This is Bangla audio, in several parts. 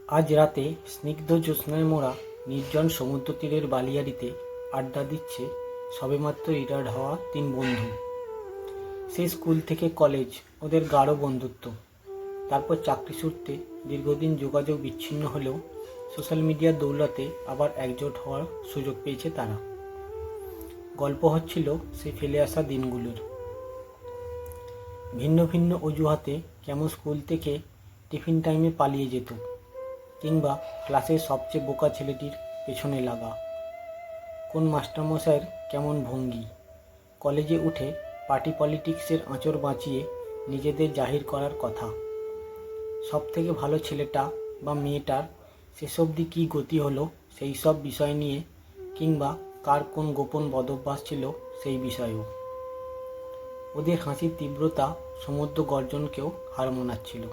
আজ রাতে স্নিগ্ধ জ্যোৎস্নায় মোড়া নির্জন সমুদ্র তীরের বালিয়াড়িতে আড্ডা দিচ্ছে সবেমাত্র রিটায়ার্ড হওয়া তিন বন্ধু। সেই স্কুল থেকে কলেজ ওদের গাঢ় বন্ধুত্ব, তারপর চাকরি সূত্রে দীর্ঘদিন যোগাযোগ বিচ্ছিন্ন হলেও সোশ্যাল মিডিয়ার দৌলতে আবার একজোট হওয়ার সুযোগ পেয়েছে তারা। গল্প হচ্ছিল সেই ফেলে আসা দিনগুলোর। ভিন্ন ভিন্ন অজুহাতে কেমন স্কুল থেকে টিফিন টাইমে পালিয়ে যেত, কিংবা ক্লাসের সবচেয়ে বোকা ছেলেটির পেছনে লাগা, কোন মাস্টারমশাইয়ের কেমন ভঙ্গি, কলেজে উঠে পার্টি পলিটিক্সের আঁচড় বাঁচিয়ে নিজেদের জাহির করার কথা, সব থেকে ভালো ছেলেটা বা মেয়েটার শেষ অবধি কী গতি হলো সেই সব বিষয় নিয়ে, কিংবা কার কোন গোপন বদভ্যাস ছিল সেই বিষয়েও। ওদের হাসির তীব্রতা সমুদ্র গর্জনকেও হার মানাচ্ছিল।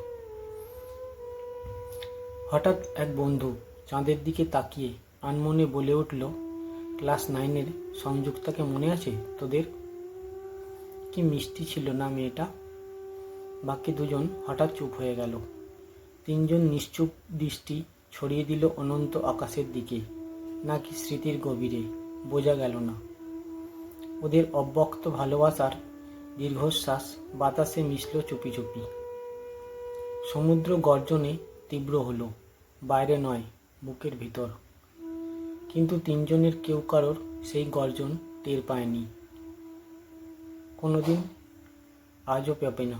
হঠাৎ এক বন্ধু চাঁদের দিকে তাকিয়ে আনমনে বলে উঠল, ক্লাস 9-এর সংযুক্তাকে মনে আছে তোদের? কি মিষ্টি ছিল না মেয়েটা। বাকি দুজন হঠাৎ চুপ হয়ে গেল। তিনজন নিশ্চুপ দৃষ্টি ছড়িয়ে দিল অনন্ত আকাশের দিকে, নাকি স্মৃতির গভীরে, বোঝা গেল না। ওদের অব্যক্ত ভালোবাসার দীর্ঘশ্বাস বাতাসে মিশল চুপি চুপি। সমুদ্র গর্জনে তীব্র হলো, বাইরে নয়, বুকের ভিতর। কিন্তু তিনজনের কেউ কারোর সেই গর্জন টের পায়নি কোনোদিন, আজও পাবে না।